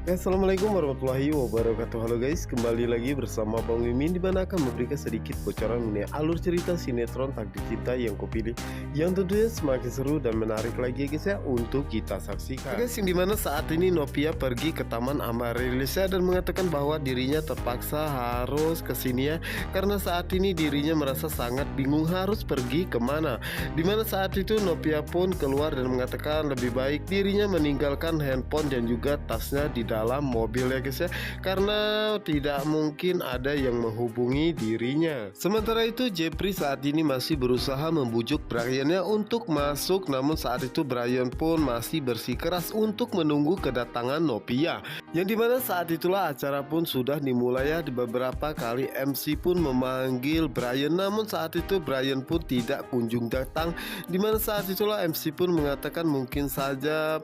Assalamualaikum warahmatullahi wabarakatuh. Halo guys, kembali lagi bersama Bang Mimin, di mana akan memberikan sedikit bocoran mengenai alur cerita sinetron Takdir Cinta yang kupilih, yang tentunya semakin seru dan menarik lagi guys ya untuk kita saksikan. Guys, yang dimana saat ini Novia pergi ke Taman Amaryllis dan mengatakan bahwa dirinya terpaksa harus kesini ya, karena saat ini dirinya merasa sangat bingung harus pergi kemana. Dimana saat itu Novia pun keluar dan mengatakan lebih baik dirinya meninggalkan handphone dan juga tasnya di dalam mobil ya guys ya, karena tidak mungkin ada yang menghubungi dirinya. Sementara itu Jeffrey saat ini masih berusaha membujuk Brian-nya untuk masuk, namun saat itu Brian pun masih bersikeras untuk menunggu kedatangan Novia, yang dimana saat itulah acara pun sudah dimulai ya. Di beberapa kali MC pun memanggil Brian, namun saat itu Brian pun tidak kunjung datang, dimana saat itulah MC pun mengatakan mungkin saja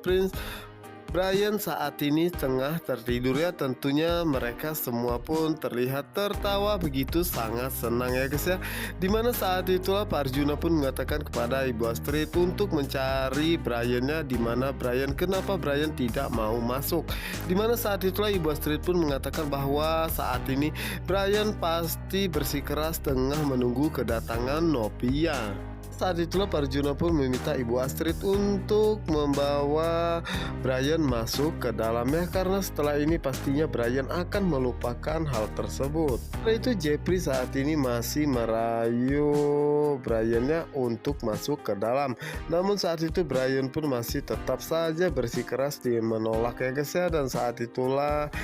Brian saat ini tengah tertidur ya. Tentunya mereka semua pun terlihat tertawa begitu sangat senang ya guys ya. Dimana saat itulah Pak Arjuna pun mengatakan kepada Ibu Astrid untuk mencari Brian-nya, dimana kenapa Brian tidak mau masuk. Dimana saat itulah Ibu Astrid pun mengatakan bahwa saat ini Brian pasti bersikeras tengah menunggu kedatangan Novia. Saat itulah Pak Arjuna pun meminta Ibu Astrid untuk membawa Brian masuk ke dalamnya, karena setelah ini pastinya Brian akan melupakan hal tersebut. Setelah itu Jeffrey saat ini masih merayu Brian-nya untuk masuk ke dalam, namun saat itu Brian pun masih tetap saja bersikeras di menolak ya guys ya. Dan saat itulah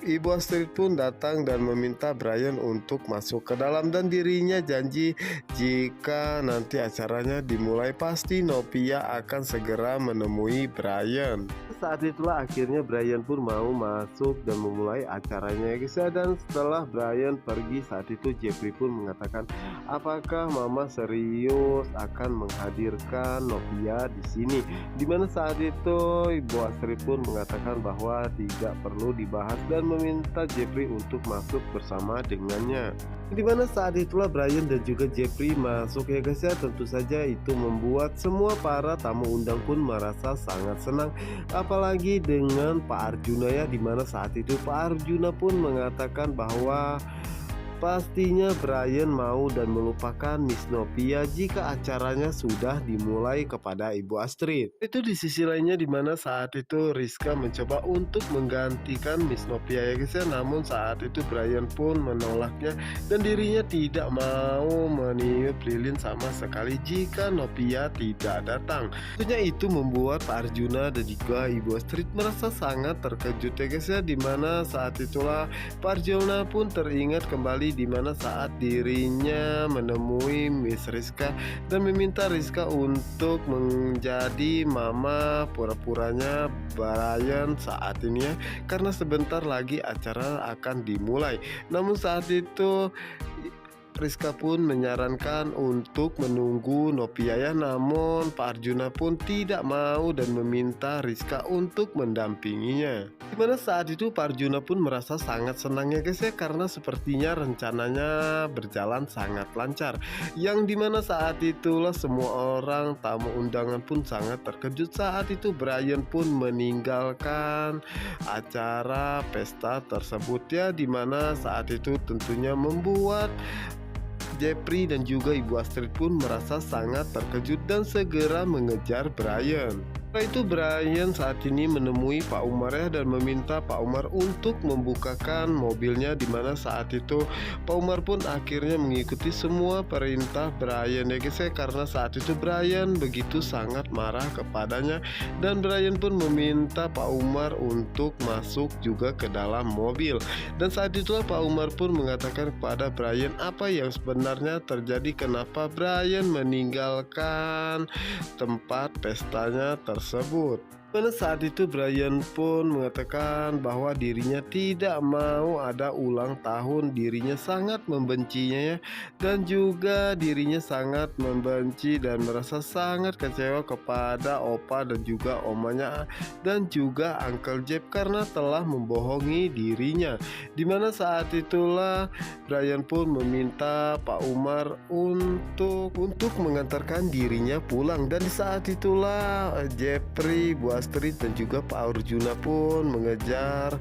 Ibu Astrid pun datang dan meminta Brian untuk masuk ke dalam, dan dirinya janji jika nanti acaranya dimulai pasti Novia akan segera menemui Brian. Saat itulah akhirnya Brian pun mau masuk dan memulai acaranya ya guys ya. Dan setelah Brian pergi, saat itu Jeffrey pun mengatakan, apakah Mama serius akan menghadirkan Novia di sini? Dimana saat itu Ibu Astrid pun mengatakan bahwa tidak perlu dibahas dan meminta Jeffrey untuk masuk bersama dengannya. Dimana saat itulah Brian dan juga Jeffrey masuk ya guys ya. Tentu saja itu membuat semua para tamu undang pun merasa sangat senang, apalagi dengan Pak Arjuna ya. Dimana saat itu Pak Arjuna pun mengatakan bahwa pastinya Brian mau dan melupakan Miss Novia jika acaranya sudah dimulai kepada Ibu Astrid. Itu di sisi lainnya, dimana saat itu Rizka mencoba untuk menggantikan Miss Novia ya guys ya, namun saat itu Brian pun menolaknya dan dirinya tidak mau meniup lilin sama sekali jika Novia tidak datang. Tentunya itu membuat Pak Arjuna dan juga Ibu Astrid merasa sangat terkejut ya guys ya. Dimana saat itulah Pak Arjuna pun teringat kembali dimana saat dirinya menemui Miss Rizka dan meminta Rizka untuk menjadi mama pura-puranya Brian saat ini ya, karena sebentar lagi acara akan dimulai. Namun saat itu Rizka pun menyarankan untuk menunggu Novia ya, namun Pak Arjuna pun tidak mau dan meminta Rizka untuk mendampinginya. Dimana saat itu Pak Arjuna pun merasa sangat senang ya guys ya, karena sepertinya rencananya berjalan sangat lancar. Yang dimana saat itulah semua orang tamu undangan pun sangat terkejut saat itu Brian pun meninggalkan acara pesta tersebut ya. Dimana saat itu tentunya membuat Jeffrey dan juga Ibu Astrid pun merasa sangat terkejut dan segera mengejar Brian. Setelah itu Brian saat ini menemui Pak Umar ya, dan meminta Pak Umar untuk membukakan mobilnya. Dimana saat itu Pak Umar pun akhirnya mengikuti semua perintah Brian ya guys ya, karena saat itu Brian begitu sangat marah kepadanya, dan Brian pun meminta Pak Umar untuk masuk juga ke dalam mobil. Dan saat itulah Pak Umar pun mengatakan kepada Brian apa yang sebenarnya terjadi, kenapa Brian meninggalkan tempat pestanya tersebut. Pada saat itu Brian pun mengatakan bahwa dirinya tidak mau ada ulang tahun, dirinya sangat membencinya ya, dan juga dirinya sangat membenci dan merasa sangat kecewa kepada opa dan juga omanya dan juga Uncle Jeff karena telah membohongi dirinya. Dimana saat itulah Brian pun meminta Pak Umar untuk mengantarkan dirinya pulang, dan di saat itulah Jeffrey, Bu Astrid dan juga Pak Arjuna pun mengejar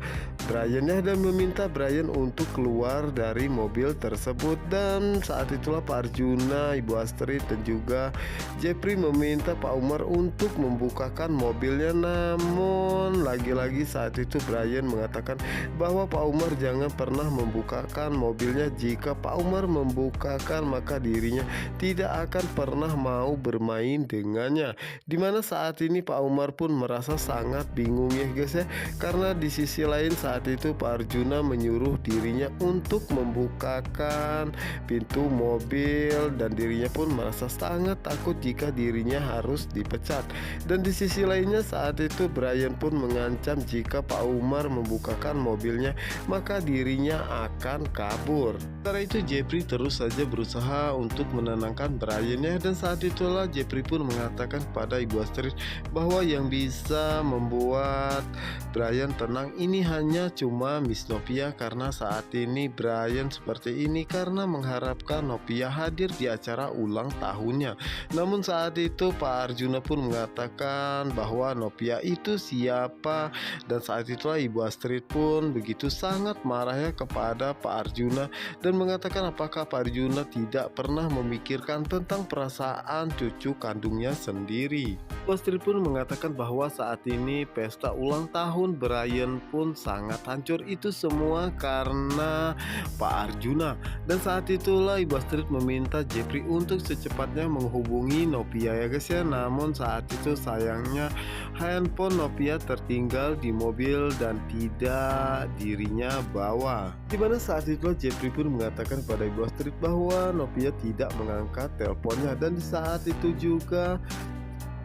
Brian ya, dan meminta Brian untuk keluar dari mobil tersebut. Dan saat itulah Pak Arjuna, Ibu Astrid dan juga Jepri meminta Pak Umar untuk membukakan mobilnya. Namun lagi-lagi saat itu Brian mengatakan bahwa Pak Umar jangan pernah membukakan mobilnya. Jika Pak Umar membukakan maka dirinya tidak akan pernah mau bermain dengannya. Dimana saat ini Pak Umar pun merasa sangat bingung ya guys ya, karena di sisi lain saat itu Pak Arjuna menyuruh dirinya untuk membukakan pintu mobil dan dirinya pun merasa sangat takut jika dirinya harus dipecat. Dan di sisi lainnya saat itu Brian pun mengancam jika Pak Umar membukakan mobilnya maka dirinya akan kabur. Setelah itu Jepri terus saja berusaha untuk menenangkan Brian ya, dan saat itulah Jepri pun mengatakan kepada Ibu Astrid bahwa yang bisa membuat Brian tenang ini hanya cuma Miss Novia, karena saat ini Brian seperti ini karena mengharapkan Novia hadir di acara ulang tahunnya. Namun saat itu Pak Arjuna pun mengatakan bahwa Novia itu siapa, dan saat itulah Ibu Astrid pun begitu sangat marahnya kepada Pak Arjuna dan mengatakan apakah Pak Arjuna tidak pernah memikirkan tentang perasaan cucu kandungnya sendiri. Ibu Astrid pun mengatakan bahwa saat ini pesta ulang tahun Brian pun sangat hancur, itu semua karena Pak Arjuna. Dan saat itulah Ibu Astrid meminta Jepri untuk secepatnya menghubungi Novia ya guys ya. Namun saat itu sayangnya handphone Novia tertinggal di mobil dan tidak dirinya bawa. Dimana saat itulah Jepri pun mengatakan kepada Ibu Astrid bahwa Novia tidak mengangkat teleponnya, dan di saat itu juga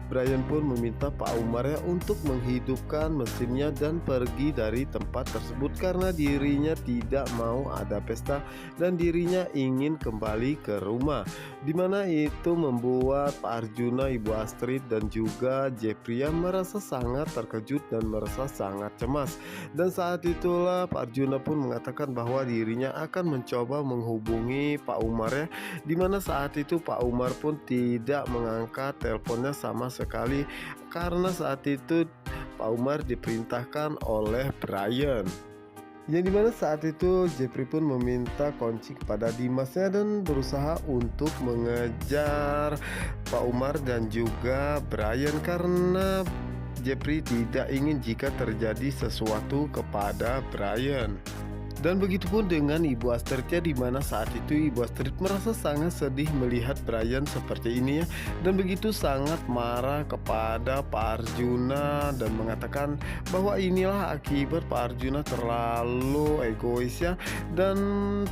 Brian pun meminta Pak Umar ya untuk menghidupkan mesinnya dan pergi dari tempat tersebut karena dirinya tidak mau ada pesta dan dirinya ingin kembali ke rumah. Dimana itu membuat Pak Arjuna, Ibu Astrid dan juga Jepria merasa sangat terkejut dan merasa sangat cemas. Dan saat itulah Pak Arjuna pun mengatakan bahwa dirinya akan mencoba menghubungi Pak Umar ya. Dimana saat itu Pak Umar pun tidak mengangkat teleponnya sama sekali karena saat itu Pak Umar diperintahkan oleh Brian. Yang dimana saat itu Jepri pun meminta kunci kepada Dimasnya dan berusaha untuk mengejar Pak Umar dan juga Brian karena Jepri tidak ingin jika terjadi sesuatu kepada Brian. Dan begitupun dengan Ibu Astridnya, di mana saat itu Ibu Astrid merasa sangat sedih melihat Brian seperti ini ya, dan begitu sangat marah kepada Pak Arjuna dan mengatakan bahwa inilah akibat Pak Arjuna terlalu egois ya, dan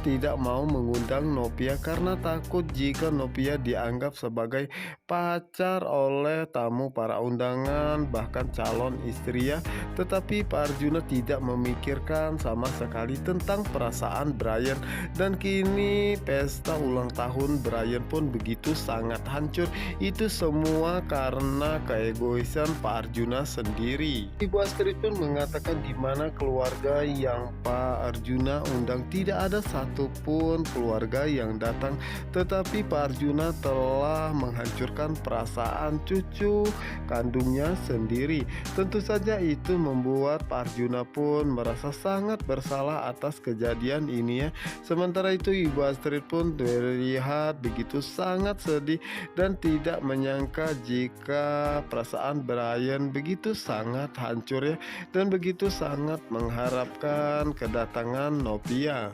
tidak mau mengundang Novia karena takut jika Novia dianggap sebagai pacar oleh tamu para undangan bahkan calon istri ya. Tetapi Pak Arjuna tidak memikirkan sama sekali tentang perasaan Brian, dan kini pesta ulang tahun Brian pun begitu sangat hancur. Itu semua karena keegoisan Pak Arjuna sendiri. Ibu Astrid pun mengatakan di mana keluarga yang Pak Arjuna undang tidak ada satupun keluarga yang datang, tetapi Pak Arjuna telah menghancurkan perasaan cucu kandungnya sendiri. Tentu saja itu membuat Pak Arjuna pun merasa sangat bersalah atas kejadian ini ya. Sementara itu Ibu Astrid pun terlihat begitu sangat sedih dan tidak menyangka jika perasaan Brian begitu sangat hancur ya, dan begitu sangat mengharapkan kedatangan Novia.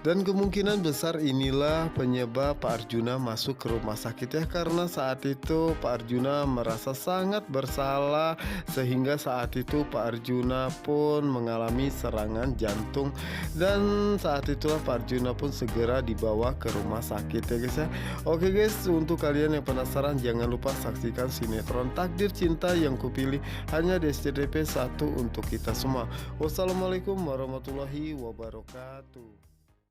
Dan kemungkinan besar inilah penyebab Pak Arjuna masuk ke rumah sakit ya, karena saat itu Pak Arjuna merasa sangat bersalah sehingga saat itu Pak Arjuna pun mengalami serangan jantung, dan saat itulah Pak Arjuna pun segera dibawa ke rumah sakit ya guys ya. Oke guys, untuk kalian yang penasaran jangan lupa saksikan sinetron Takdir Cinta Yang Kupilih hanya di SCTV 1 untuk kita semua. Wassalamualaikum warahmatullahi wabarakatuh.